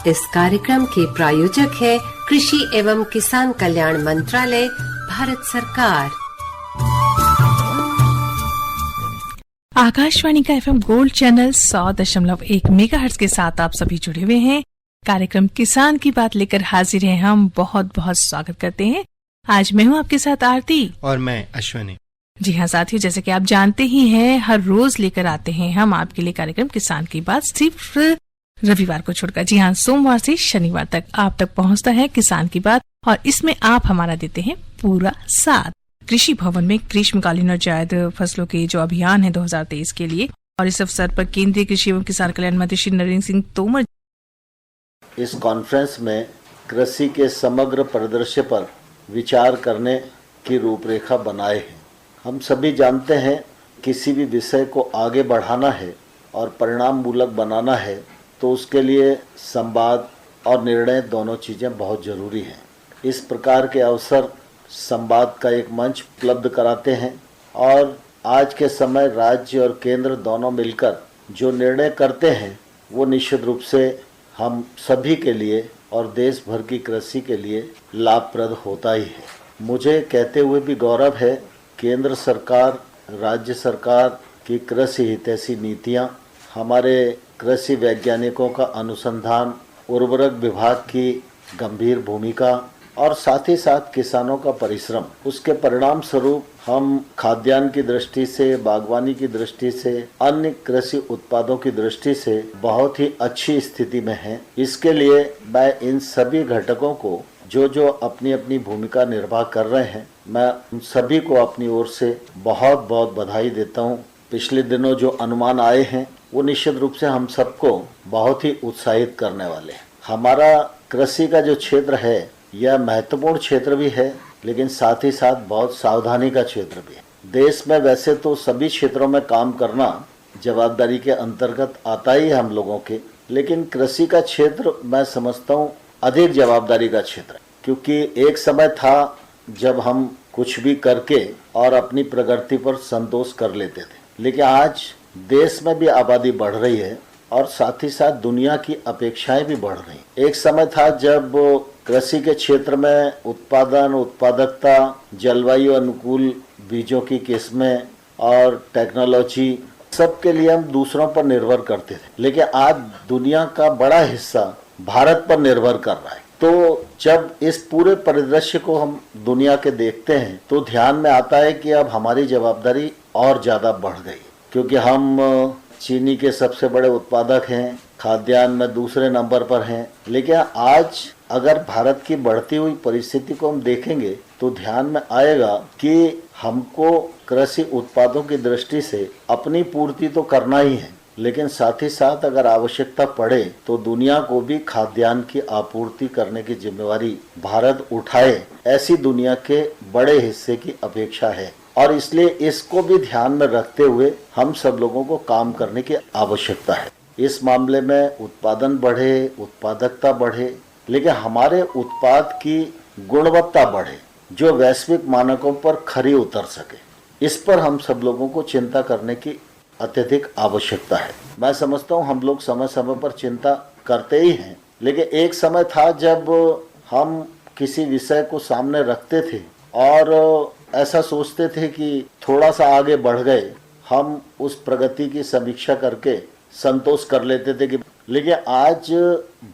इस कार्यक्रम के प्रायोजक है कृषि एवं किसान कल्याण मंत्रालय, भारत सरकार। आकाशवाणी का FM गोल्ड चैनल 100.1 मेगाहर्ट्ज के साथ आप सभी जुड़े हुए हैं। कार्यक्रम किसान की बात लेकर हाजिर हैं हम। बहुत बहुत स्वागत करते हैं। आज मैं हूं आपके साथ आरती और मैं अश्विनी। जी हाँ साथियों, जैसे कि आप जानते ही हैं, हर रोज लेकर आते हैं हम आपके लिए कार्यक्रम किसान की बात, सिर्फ रविवार को छोड़कर। जी हाँ, सोमवार से शनिवार तक आप तक पहुंचता है किसान की बात, और इसमें आप हमारा देते हैं पूरा साथ। कृषि भवन में ग्रीष्मकालीन और जायद फसलों के जो अभियान है 2023 के लिए, और इस अवसर पर केंद्रीय कृषि एवं किसान कल्याण मंत्री श्री नरेंद्र सिंह तोमर इस कॉन्फ्रेंस में कृषि के समग्र परिदृश्य पर विचार करने की रूपरेखा बनाए हैं। हम सभी जानते हैं, किसी भी विषय को आगे बढ़ाना है और परिणाम मूलक बनाना है तो उसके लिए संवाद और निर्णय दोनों चीज़ें बहुत ज़रूरी हैं। इस प्रकार के अवसर संवाद का एक मंच उपलब्ध कराते हैं, और आज के समय राज्य और केंद्र दोनों मिलकर जो निर्णय करते हैं वो निश्चित रूप से हम सभी के लिए और देश भर की कृषि के लिए लाभप्रद होता ही है। मुझे कहते हुए भी गौरव है, केंद्र सरकार, राज्य सरकार की कृषि हितैषी नीतियाँ, हमारे कृषि वैज्ञानिकों का अनुसंधान, उर्वरक विभाग की गंभीर भूमिका और साथ ही साथ किसानों का परिश्रम, उसके परिणाम स्वरूप हम खाद्यान्न की दृष्टि से, बागवानी की दृष्टि से, अन्य कृषि उत्पादों की दृष्टि से बहुत ही अच्छी स्थिति में हैं। इसके लिए मैं इन सभी घटकों को जो अपनी अपनी भूमिका निर्वाह कर रहे हैं, मैं उन सभी को अपनी ओर से बहुत बहुत बधाई देता हूँ। पिछले दिनों जो अनुमान आए हैं वो निश्चित रूप से हम सबको बहुत ही उत्साहित करने वाले हैं। हमारा कृषि का जो क्षेत्र है यह महत्वपूर्ण क्षेत्र भी है, लेकिन साथ ही साथ बहुत सावधानी का क्षेत्र भी है। देश में वैसे तो सभी क्षेत्रों में काम करना जवाबदारी के अंतर्गत आता ही है हम लोगों के, लेकिन कृषि का क्षेत्र मैं समझता हूँ अधिक जवाबदारी का क्षेत्र है, क्योंकि एक समय था जब हम कुछ भी करके और अपनी प्रगति पर संतोष कर लेते थे, लेकिन आज देश में भी आबादी बढ़ रही है और साथ ही साथ दुनिया की अपेक्षाएं भी बढ़ रही हैं। एक समय था जब कृषि के क्षेत्र में उत्पादन, उत्पादकता, जलवायु अनुकूल बीजों की किस्में और टेक्नोलॉजी, सबके लिए हम दूसरों पर निर्भर करते थे, लेकिन आज दुनिया का बड़ा हिस्सा भारत पर निर्भर कर रहा है। तो जब इस पूरे परिदृश्य को हम दुनिया के देखते हैं तो ध्यान में आता है कि अब हमारी जवाबदारी और ज़्यादा बढ़ गई, क्योंकि हम चीनी के सबसे बड़े उत्पादक हैं, खाद्यान्न में दूसरे नंबर पर हैं। लेकिन आज अगर भारत की बढ़ती हुई परिस्थिति को हम देखेंगे तो ध्यान में आएगा कि हमको कृषि उत्पादों की दृष्टि से अपनी पूर्ति तो करना ही है, लेकिन साथ ही साथ अगर आवश्यकता पड़े तो दुनिया को भी खाद्यान्न की आपूर्ति करने की जिम्मेवारी भारत उठाए, ऐसी दुनिया के बड़े हिस्से की अपेक्षा है। और इसलिए इसको भी ध्यान में रखते हुए हम सब लोगों को काम करने की आवश्यकता है। इस मामले में उत्पादन बढ़े, उत्पादकता बढ़े, लेकिन हमारे उत्पाद की गुणवत्ता बढ़े, जो वैश्विक मानकों पर खरी उतर सके। इस पर हम सब लोगों को चिंता करने की अत्यधिक आवश्यकता है। मैं समझता हूँ हम लोग समय समय पर चिंता करते ही हैं, लेकिन एक समय था जब हम किसी विषय को सामने रखते थे और ऐसा सोचते थे कि थोड़ा सा आगे बढ़ गए, हम उस प्रगति की समीक्षा करके संतोष कर लेते थे कि, लेकिन आज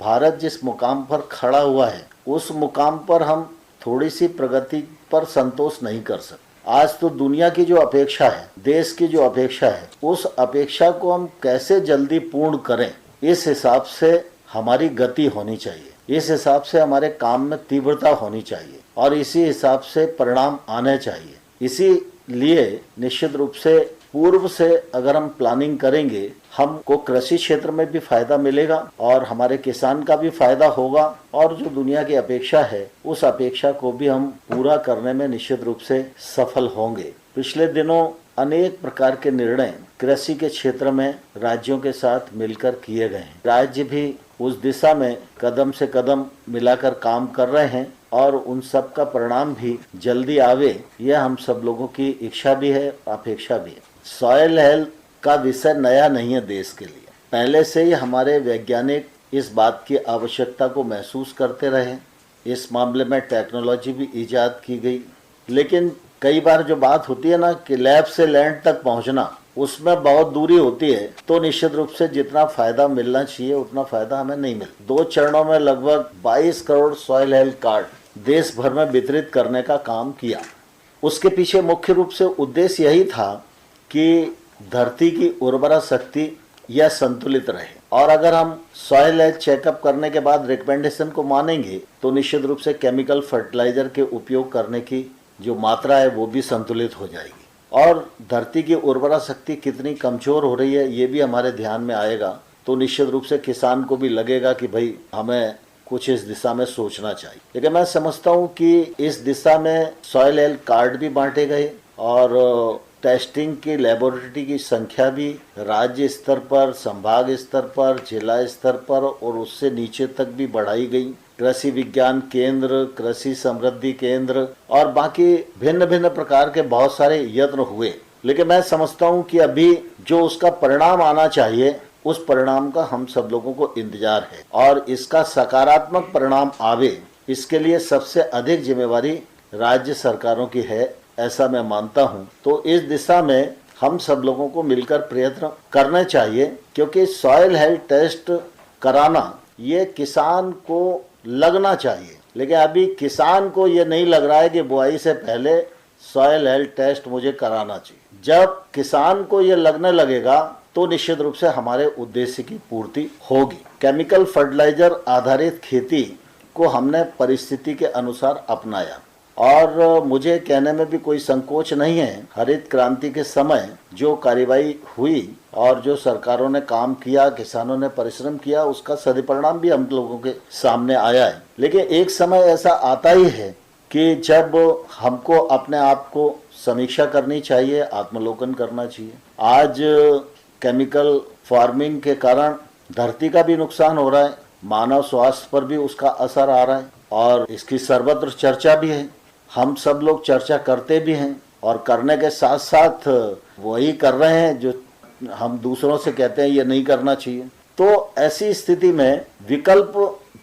भारत जिस मुकाम पर खड़ा हुआ है उस मुकाम पर हम थोड़ी सी प्रगति पर संतोष नहीं कर सकते। आज तो दुनिया की जो अपेक्षा है, देश की जो अपेक्षा है, उस अपेक्षा को हम कैसे जल्दी पूर्ण करें, इस हिसाब से हमारी गति होनी चाहिए, इस हिसाब से हमारे काम में तीव्रता होनी चाहिए और इसी हिसाब से परिणाम आने चाहिए। इसीलिए निश्चित रूप से पूर्व से अगर हम प्लानिंग करेंगे, हमको कृषि क्षेत्र में भी फायदा मिलेगा और हमारे किसान का भी फायदा होगा, और जो दुनिया की अपेक्षा है उस अपेक्षा को भी हम पूरा करने में निश्चित रूप से सफल होंगे। पिछले दिनों अनेक प्रकार के निर्णय कृषि के क्षेत्र में राज्यों के साथ मिलकर किए गए हैं। राज्य भी उस दिशा में कदम से कदम मिलाकर काम कर रहे हैं और उन सब का परिणाम भी जल्दी आवे, यह हम सब लोगों की इच्छा भी है, अपेक्षा भी है। सॉइल हेल्थ का विषय नया नहीं है देश के लिए, पहले से ही हमारे वैज्ञानिक इस बात की आवश्यकता को महसूस करते रहे। इस मामले में टेक्नोलॉजी भी ईजाद की गई, लेकिन कई बार जो बात होती है ना कि लैब से लैंड तक पहुंचना, उसमें बहुत दूरी होती है, तो निश्चित रूप से जितना फायदा मिलना चाहिए उतना फायदा हमें नहीं मिला। 2 चरणों में लगभग 22 करोड़ सॉइल हेल्थ कार्ड देश भर में वितरित करने का काम किया। उसके पीछे मुख्य रूप से उद्देश्य यही था कि धरती की उर्वरा शक्ति यह संतुलित रहे, और अगर हम सॉइल हेल्थ चेकअप करने के बाद रिकमेंडेशन को मानेंगे तो निश्चित रूप से केमिकल फर्टिलाइजर के उपयोग करने की जो मात्रा है वो भी संतुलित हो जाएगी, और धरती की उर्वरा शक्ति कितनी कमजोर हो रही है ये भी हमारे ध्यान में आएगा। तो निश्चित रूप से किसान को भी लगेगा कि भाई हमें कुछ इस दिशा में सोचना चाहिए। लेकिन मैं समझता हूँ कि इस दिशा में सॉइल हेल्थ कार्ड भी बांटे गए और टेस्टिंग की लेबोरेटरी की संख्या भी राज्य स्तर पर, संभाग स्तर पर, जिला स्तर पर और उससे नीचे तक भी बढ़ाई गई। कृषि विज्ञान केंद्र, कृषि समृद्धि केंद्र और बाकी भिन्न भिन्न प्रकार के बहुत सारे यत्न हुए। लेकिन मैं समझता हूँ कि अभी जो उसका परिणाम आना चाहिए उस परिणाम का हम सब लोगों को इंतजार है, और इसका सकारात्मक परिणाम आवे इसके लिए सबसे अधिक जिम्मेवारी राज्य सरकारों की है, ऐसा मैं मानता हूं। तो इस दिशा में हम सब लोगों को मिलकर प्रयत्न करने चाहिए, क्योंकि सॉइल हेल्थ टेस्ट कराना ये किसान को लगना चाहिए। लेकिन अभी किसान को ये नहीं लग रहा है कि बुआई से पहले सॉइल हेल्थ टेस्ट मुझे कराना चाहिए। जब किसान को ये लगने लगेगा तो निश्चित रूप से हमारे उद्देश्य की पूर्ति होगी। केमिकल फर्टिलाइजर आधारित खेती को हमने परिस्थिति के अनुसार अपनाया, और मुझे कहने में भी कोई संकोच नहीं है, हरित क्रांति के समय जो कार्यवाही हुई और जो सरकारों ने काम किया, किसानों ने परिश्रम किया, उसका सदुपरिणाम भी हम लोगों के सामने आया है। लेकिन एक समय ऐसा आता ही है कि जब हमको अपने आप को समीक्षा करनी चाहिए, आत्मलोकन करना चाहिए। आज केमिकल फार्मिंग के कारण धरती का भी नुकसान हो रहा है, मानव स्वास्थ्य पर भी उसका असर आ रहा है, और इसकी सर्वत्र चर्चा भी है। हम सब लोग चर्चा करते भी हैं और करने के साथ साथ वही कर रहे हैं जो हम दूसरों से कहते हैं ये नहीं करना चाहिए। तो ऐसी स्थिति में विकल्प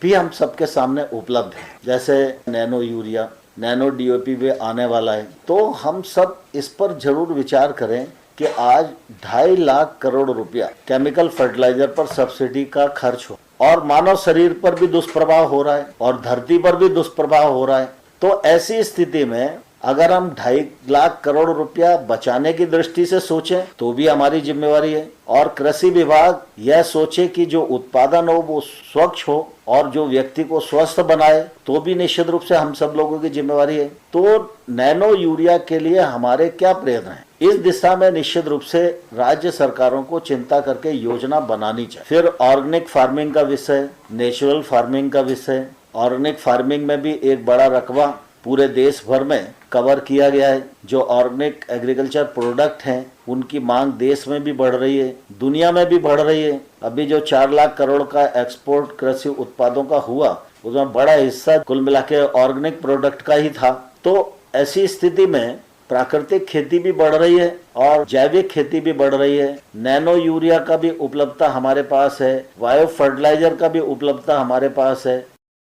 भी हम सबके सामने उपलब्ध है, जैसे नैनो यूरिया, नैनो डीओपी भी आने वाला है। तो हम सब इस पर जरूर विचार करें कि आज 2.5 लाख करोड़ रुपया केमिकल फर्टिलाइजर पर सब्सिडी का खर्च हो, और मानव शरीर पर भी दुष्प्रभाव हो रहा है और धरती पर भी दुष्प्रभाव हो रहा है। तो ऐसी स्थिति में अगर हम 2.5 लाख करोड़ रुपया बचाने की दृष्टि से सोचें तो भी हमारी जिम्मेवारी है, और कृषि विभाग यह सोचे कि जो उत्पादन हो वो स्वच्छ हो और जो व्यक्ति को स्वस्थ बनाए, तो भी निश्चित रूप से हम सब लोगों की जिम्मेवारी है। तो नैनो यूरिया के लिए हमारे क्या प्रयत्न है, इस दिशा में निश्चित रूप से राज्य सरकारों को चिंता करके योजना बनानी चाहिए। फिर ऑर्गेनिक फार्मिंग का विषय, नेचुरल फार्मिंग का विषय। ऑर्गेनिक फार्मिंग में भी एक बड़ा रकबा पूरे देश भर में कवर किया गया है। जो ऑर्गेनिक एग्रीकल्चर प्रोडक्ट हैं उनकी मांग देश में भी बढ़ रही है, दुनिया में भी बढ़ रही है। अभी जो 4 लाख करोड़ का एक्सपोर्ट कृषि उत्पादों का हुआ, उसमें बड़ा हिस्सा कुल मिला के ऑर्गेनिक प्रोडक्ट का ही था। तो ऐसी स्थिति में प्राकृतिक खेती भी बढ़ रही है और जैविक खेती भी बढ़ रही है। नैनो यूरिया का भी उपलब्धता हमारे पास है, बायो फर्टिलाइजर का भी उपलब्धता हमारे पास है।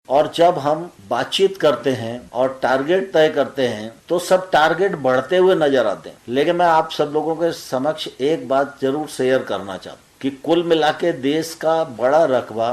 और जब हम बातचीत करते हैं और टारगेट तय करते हैं तो सब टारगेट बढ़ते हुए नजर आते हैं। लेकिन मैं आप सब लोगों के समक्ष एक बात जरूर शेयर करना चाहता हूँ कि कुल मिला के देश का बड़ा रकबा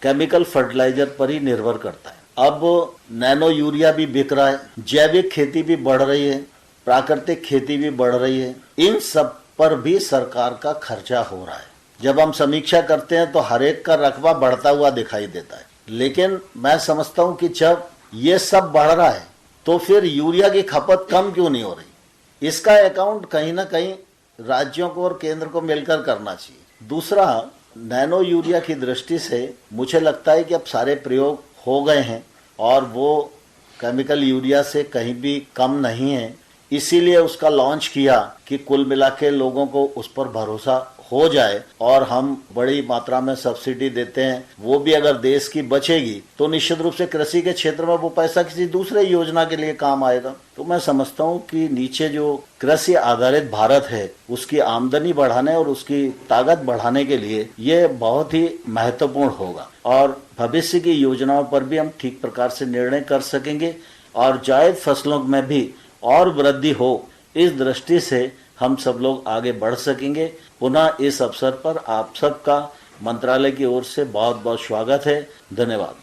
केमिकल फर्टिलाइजर पर ही निर्भर करता है। अब नैनो यूरिया भी बिक रहा है, जैविक खेती भी बढ़ रही है, प्राकृतिक खेती भी बढ़ रही है। इन सब पर भी सरकार का खर्चा हो रहा है। जब हम समीक्षा करते हैं तो हर एक का रकबा बढ़ता हुआ दिखाई देता है, लेकिन मैं समझता हूं कि जब ये सब बढ़ रहा है तो फिर यूरिया की खपत कम क्यों नहीं हो रही। इसका अकाउंट कहीं ना कहीं राज्यों को और केंद्र को मिलकर करना चाहिए। दूसरा, नैनो यूरिया की दृष्टि से मुझे लगता है कि अब सारे प्रयोग हो गए हैं और वो केमिकल यूरिया से कहीं भी कम नहीं है। इसीलिए उसका लॉन्च किया कि कुल मिला के लोगों को उस पर भरोसा हो जाए और हम बड़ी मात्रा में सब्सिडी देते हैं। वो भी अगर देश की बचेगी तो निश्चित रूप से कृषि के क्षेत्र में वो पैसा किसी दूसरे योजना के लिए काम आएगा। तो मैं समझता हूँ कि नीचे जो कृषि आधारित भारत है उसकी आमदनी बढ़ाने और उसकी ताकत बढ़ाने के लिए ये बहुत ही महत्वपूर्ण होगा और भविष्य की योजनाओं पर भी हम ठीक प्रकार से निर्णय कर सकेंगे और जायद फसलों में भी और वृद्धि हो, इस दृष्टि से हम सब लोग आगे बढ़ सकेंगे। पुनः इस अवसर पर आप सबका मंत्रालय की ओर से बहुत बहुत स्वागत है। धन्यवाद।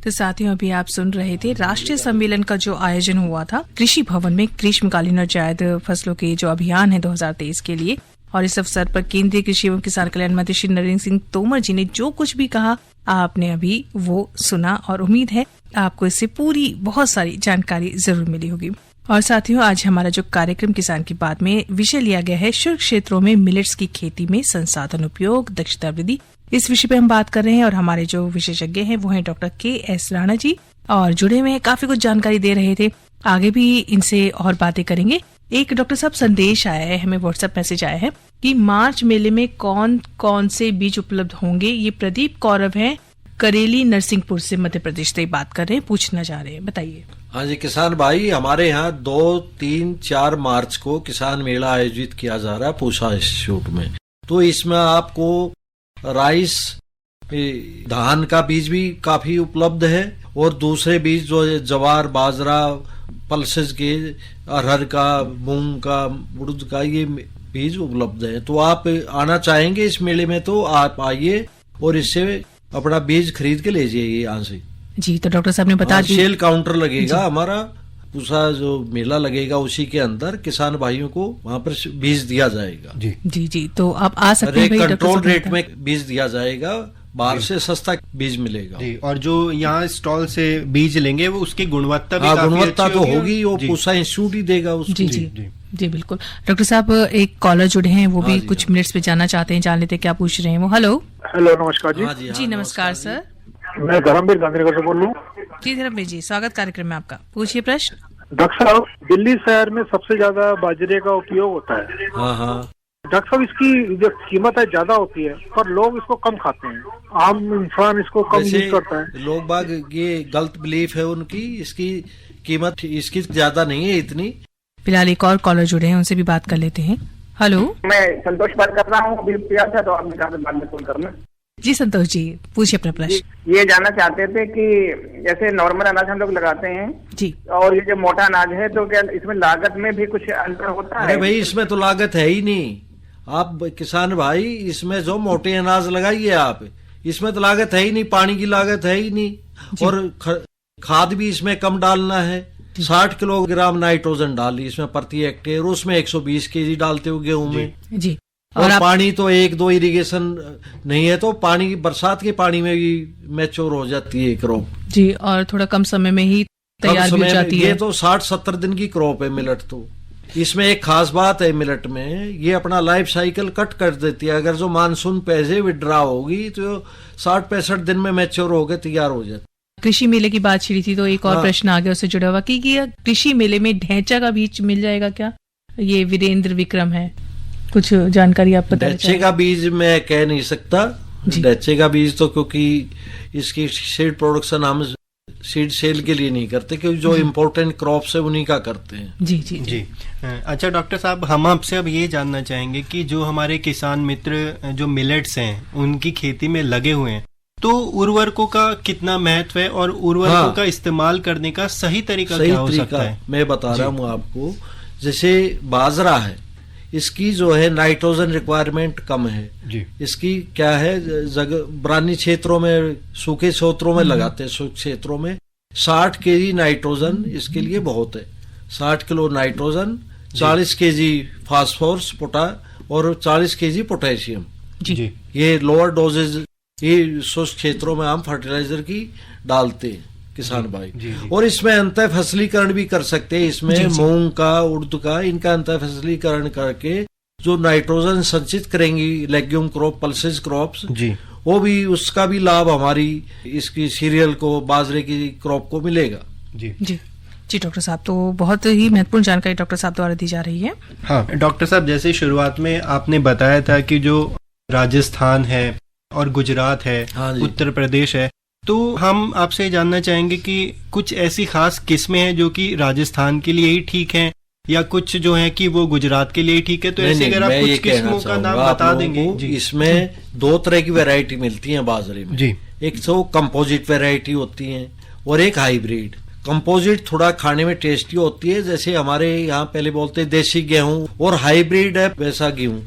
तो साथियों, अभी आप सुन रहे थे राष्ट्रीय सम्मेलन का जो आयोजन हुआ था कृषि भवन में ग्रीष्मकालीन और जायद फसलों के जो अभियान है 2023 के लिए। और इस अवसर पर केंद्रीय कृषि एवं किसान कल्याण मंत्री श्री नरेंद्र सिंह तोमर जी ने जो कुछ भी कहा आपने अभी वो सुना और उम्मीद है आपको इससे पूरी बहुत सारी जानकारी जरूर मिली होगी। और साथियों, आज हमारा जो कार्यक्रम किसान की बात में विषय लिया गया है शुष्क क्षेत्रों में मिलेट्स की खेती में संसाधन उपयोग, दक्षता वृद्धि। इस विषय पे हम बात कर रहे हैं और हमारे जो विशेषज्ञ हैं वो हैं डॉक्टर KS राणा जी और जुड़े हुए हैं, काफी कुछ जानकारी दे रहे थे। आगे भी इनसे और बातें करेंगे। एक डॉक्टर साहब संदेश आया है, हमें व्हाट्सएप मैसेज आया है कि मार्च मेले में कौन कौन से बीज उपलब्ध होंगे। ये प्रदीप कौरव हैं, करेली नरसिंहपुर से मध्य प्रदेश से बात कर रहे हैं, पूछना चाह रहे हैं, बताइए। हाँ जी किसान भाई, हमारे यहाँ 2, 3, 4 मार्च को किसान मेला आयोजित किया जा रहा है पूसा इंस्टीट्यूट में। तो इसमें आपको राइस, धान का बीज भी काफी उपलब्ध है और दूसरे बीज जो जवार, बाजरा, पल्सेस के, अरहर का, मूंग का, उड़द का, ये बीज उपलब्ध है। तो आप आना चाहेंगे इस मेले में तो आप आइए और इससे अपना बीज खरीद के ले जाइए यहाँ से। जी, तो डॉक्टर साहब ने बता दिया सेल काउंटर लगेगा हमारा, पूसा जो मेला लगेगा उसी के अंदर किसान भाइयों को वहाँ पर बीज दिया जाएगा। जी जी जी, तो आप आ सकते हैं। कंट्रोल रेट में बीज दिया जाएगा, बाहर से सस्ता बीज मिलेगा जी। और जो यहाँ स्टॉल से बीज लेंगे वो उसकी गुणवत्ता भी गुणवत्ता तो होगी, वो पूसा इंस्टीट्यूट ही देगा उसको। जी जी जी जी बिल्कुल। डॉक्टर साहब, एक कॉलर जुड़े हैं, वो भी कुछ मिनट्स पे जानना चाहते हैं, जान लेते हैं क्या पूछ रहे हैं वो। हेलो हेलो, नमस्कार जी। जी नमस्कार सर, मैं धर्मवीर गांधीनगर से बोल रहा हूँ। जी धर्मवीर जी, स्वागत कार्यक्रम में आपका, पूछिए प्रश्न। डॉक्टर साहब, दिल्ली शहर में सबसे ज्यादा बाजरे का उपयोग होता है। हाँ हाँ डॉक्टर साहब, इसकी जो कीमत है ज्यादा होती है पर लोग इसको कम खाते हैं, आम इंसान इसको कम यूज करता है। लोग बाग ये गलत बिलीफ है उनकी, इसकी कीमत इसकी ज्यादा नहीं है इतनी। फिलहाल एक और कॉलर जुड़े हैं, उनसे भी बात कर लेते हैं। हेलो, मैं संतोष बात कर रहा हूँ, अभी प्रिया था तो आपने कहा बाद में फोन करना। जी संतोष जी, पूछिए अपना प्रश्न। ये जानना चाहते थे कि जैसे नॉर्मल अनाज हम लोग लगाते हैं जी, और ये जो मोटा अनाज है तो क्या इसमें लागत में भी कुछ अंतर होता है? अरे भाई, इसमें तो लागत है ही नहीं। आप किसान भाई, इसमें जो मोटे अनाज लगाइए आप, इसमें तो लागत है ही नहीं, पानी की लागत है ही नहीं और खाद भी इसमें कम डालना है। 60 किलोग्राम नाइट्रोजन डाली इसमें प्रति हेक्टेयर, उसमें 120 केजी डालते हो गेहूं में जी। और पानी तो 1-2 इरिगेशन नहीं है तो पानी बरसात के पानी में भी मैच्योर हो जाती है क्रॉप जी, और थोड़ा कम समय में ही तैयार भी हो जाती है। ये तो 60-70 दिन की क्रॉप है मिलेट। तो इसमें एक खास बात है मिलेट में, ये अपना लाइफ साइकिल कट कर देती है। अगर जो मानसून पैसे विड्रा होगी तो 60-65 दिन में मैच्योर होकर तैयार हो जाती। कृषि मेले की बात छिड़ी थी तो एक और प्रश्न आ गया उससे जुड़ा हुआ कि कृषि मेले में ढैंचा का बीज मिल जाएगा क्या? ये वीरेंद्र विक्रम है, कुछ जानकारी आप बता। ढैंचे का बीज मैं कह नहीं सकता, ढैंचे का बीज तो क्योंकि इसकी सीड प्रोडक्शन हम सीड सेल के लिए नहीं करते, क्योंकि जो इम्पोर्टेंट क्रॉप्स है उन्हीं का करते हैं। जी जी जी। अच्छा डॉक्टर साहब, हम आपसे अब ये जानना चाहेंगे कि जो हमारे किसान मित्र जो मिलेट्स हैं उनकी खेती में लगे हुए हैं, तो उर्वरकों का कितना महत्व है और उर्वरकों का इस्तेमाल करने का सही तरीका क्या हो सकता है? मैं बता रहा हूँ आपको। जैसे बाजरा है, इसकी जो है नाइट्रोजन रिक्वायरमेंट कम है जी। इसकी क्या है, ब्रानी क्षेत्रों में, सूखे क्षेत्रों में लगाते हैं, सूखे क्षेत्रों में 60 केजी नाइट्रोजन इसके लिए बहुत है। 60 किलो नाइट्रोजन, 40 केजी फास्फोरस और 40 केजी पोटेशियम जी। ये लोअर डोजेज ये शुष्क क्षेत्रों में हम फर्टिलाइजर की डालते हैं किसान भाई जी। और इसमें अंतर फसलीकरण भी कर सकते हैं। इसमें मूंग का, उड़द का, इनका अंतर फसलीकरण करके जो नाइट्रोजन संचित करेंगी लेग्यूम क्रॉप, पल्सेस क्रॉप्स जी, वो भी उसका भी लाभ हमारी इसकी सीरियल को, बाजरे की क्रॉप को मिलेगा जी जी। जी डॉक्टर साहब, तो बहुत ही महत्वपूर्ण जानकारी डॉक्टर साहब द्वारा दी जा रही है। हाँ डॉक्टर साहब, जैसे शुरुआत में आपने बताया था कि जो राजस्थान है और गुजरात है, उत्तर प्रदेश है, तो हम आपसे जानना चाहेंगे कि कुछ ऐसी खास किस्में हैं जो कि राजस्थान के लिए ही ठीक हैं या कुछ जो है कि वो गुजरात के लिए ही ठीक है, तो ऐसे अगर आप कुछ किस्मों का नाम बता देंगे। जी, इसमें दो तरह की वैरायटी मिलती है बाजरे में जी। एक तो कंपोजिट वैरायटी होती है और एक हाइब्रिड। कंपोजिट थोड़ा खाने में टेस्टी होती है, जैसे हमारे यहाँ पहले बोलते देसी गेहूं, और हाइब्रिड है वैसा गेहूं।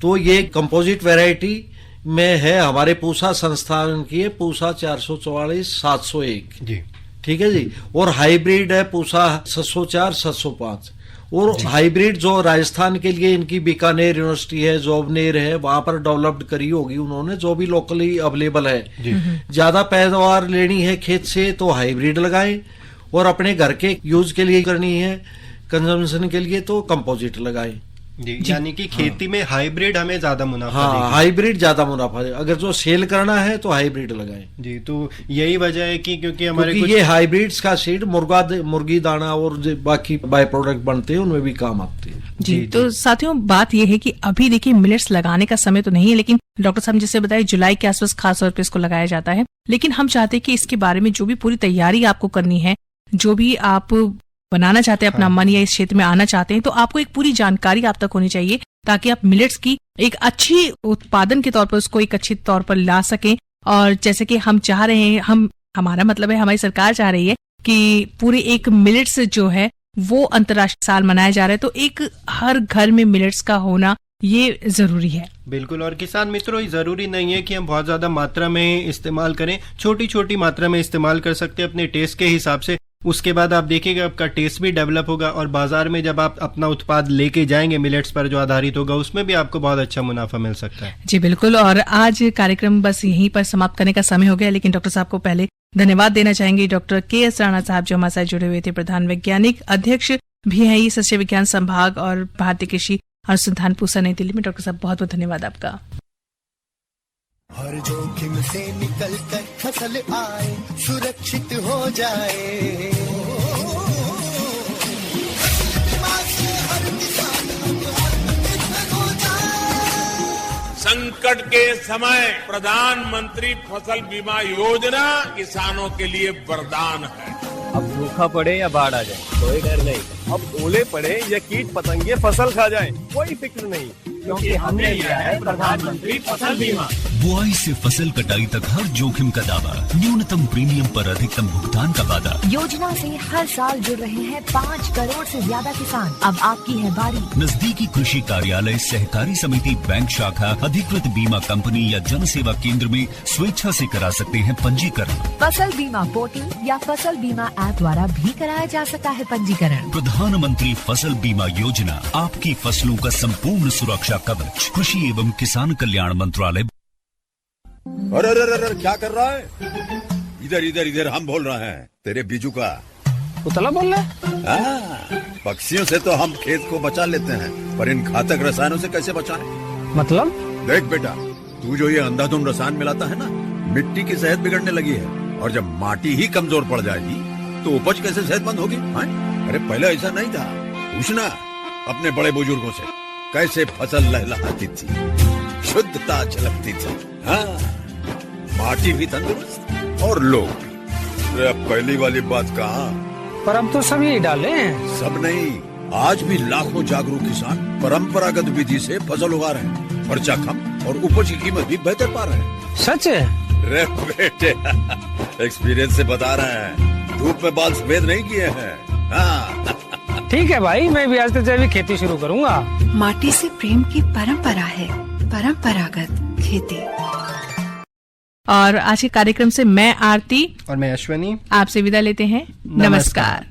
तो ये कंपोजिट वैरायटी में है, हमारे पूसा संस्थान की है, पूसा 444-701 जी, ठीक है जी। और हाइब्रिड है पूसा 704-705। और हाइब्रिड जो राजस्थान के लिए इनकी बीकानेर यूनिवर्सिटी है, जोबनेर है, वहां पर डेवलप्ड करी होगी उन्होंने, जो भी लोकली अवेलेबल है। ज्यादा पैदावार लेनी है खेत से तो हाइब्रिड लगाएं, और अपने घर के यूज के लिए करनी है, कंजम्पशन के लिए, तो कंपोजिट लगाएं। यानी कि खेती में हाइब्रिड हमें ज्यादा मुनाफा देगी। हाइब्रिड ज्यादा मुनाफा है, अगर जो सेल करना है तो हाइब्रिड लगाएं। जी, तो यही वजह है कि क्योंकि हमारे ये हाइब्रिड्स का सीड मुर्गी दाना और बाकी बाय प्रोडक्ट बनते हैं, उनमें भी काम आते हैं। जी, तो साथियों बात यह है कि अभी देखिए मिलेट्स लगाने का समय तो नहीं है, लेकिन डॉक्टर साहब जैसे बताया जुलाई के आसपास खास तौर पर इसको लगाया जाता है। लेकिन हम चाहते हैं कि इसके बारे में जो भी पूरी तैयारी आपको करनी है, जो भी आप बनाना चाहते हैं अपना मन या इस क्षेत्र में आना चाहते हैं, तो आपको एक पूरी जानकारी आप तक होनी चाहिए, ताकि आप मिलेट्स की एक अच्छी उत्पादन के तौर पर उसको एक अच्छी तौर पर ला सकें। और जैसे कि हम चाह रहे हैं, हमारा मतलब है हमारी सरकार चाह रही है कि पूरे एक मिलेट्स जो है वो अंतर्राष्ट्रीय साल मनाया जा रहा है, तो एक हर घर में मिलेट्स का होना ये जरूरी है। बिल्कुल, और किसान मित्रों, जरूरी नहीं है कि हम बहुत ज्यादा मात्रा में इस्तेमाल करें, छोटी छोटी मात्रा में इस्तेमाल कर सकते हैं अपने टेस्ट के हिसाब से। उसके बाद आप देखिएगा आपका टेस्ट भी डेवलप होगा, और बाजार में जब आप अपना उत्पाद लेके जाएंगे मिलेट्स पर जो आधारित होगा, उसमें भी आपको बहुत अच्छा मुनाफा मिल सकता है। जी बिल्कुल, और आज कार्यक्रम बस यहीं पर समाप्त करने का समय हो गया, लेकिन डॉक्टर साहब को पहले धन्यवाद देना चाहेंगे। डॉक्टर KS राणा साहब जो हमारे साथ जुड़े हुए थे, प्रधान वैज्ञानिक अध्यक्ष भी है ये सस्य विज्ञान संभाग और भारतीय कृषि अनुसंधान पूसा नई दिल्ली में। डॉक्टर साहब बहुत बहुत धन्यवाद आपका। हर जोखिम से निकल कर फसल आए, सुरक्षित हो जाए, संकट के समय प्रधानमंत्री फसल बीमा योजना किसानों के लिए वरदान है। अब सूखा पड़े या बाढ़ आ जाए कोई डर नहीं, अब ओले पड़े या कीट पतंगे फसल खा जाए कोई फिक्र नहीं, क्योंकि हमने लिया है प्रधानमंत्री फसल बीमा। बुआई से फसल कटाई तक हर जोखिम का दावा, न्यूनतम प्रीमियम पर अधिकतम भुगतान का वादा। योजना से हर साल जुड़ रहे हैं 5 करोड़ से ज्यादा किसान। अब आपकी है बारी। नजदीकी कृषि कार्यालय, सहकारी समिति, बैंक शाखा, अधिकृत बीमा कंपनी या जन सेवा केंद्र में स्वेच्छा से करा सकते हैं पंजीकरण। फसल बीमा पोर्टल या फसल बीमा ऐप द्वारा भी कराया जा सकता है पंजीकरण। प्रधानमंत्री फसल बीमा योजना, आपकी फसलों का संपूर्ण सुरक्षा कवच। कृषि एवं किसान कल्याण मंत्रालय। अरे अरे अरे क्या कर रहा है? इधर इधर इधर हम बोल रहे हैं तेरे बीजू का। उतला बोल रहा है? पक्षियों से तो हम खेत को बचा लेते हैं, पर इन घातक रसायनों से कैसे बचाएं? मतलब? देख बेटा, तू जो ये अंधाधुंध रसायन मिलाता है ना, मिट्टी की सेहत बिगड़ने लगी है, और जब माटी ही कमजोर पड़ जाएगी तो उपज कैसे सेहतमंद होगी? अरे पहले ऐसा नहीं था, पूछना अपने बड़े बुजुर्गों से, कैसे फसल लहलहाती थी, शुद्धता झलकती थी। हाँ, माटी भी तंदुरुस्त और लोग भी। अब पहली वाली बात कहाँ? पर अब तो सब यही डाले हैं। सब नहीं, आज भी लाखों जागरूक किसान परंपरागत विधि से फसल उगा रहे हैं, खर्चा कम और उपज की कीमत भी बेहतर पा रहे हैं। सच है? रे बेटे, एक्सपीरियंस से बता रहे हैं, धूप में बाल सफेद नहीं किए हैं। हाँ। ठीक है भाई, मैं भी आज से जैविक खेती शुरू करूंगा। माटी से प्रेम की परंपरा है, परंपरागत खेती। और आज के कार्यक्रम से मैं आरती और मैं अश्वनी आपसे विदा लेते हैं। नमस्कार।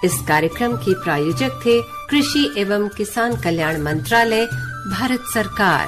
इस कार्यक्रम के प्रायोजक थे कृषि एवं किसान कल्याण मंत्रालय, भारत सरकार।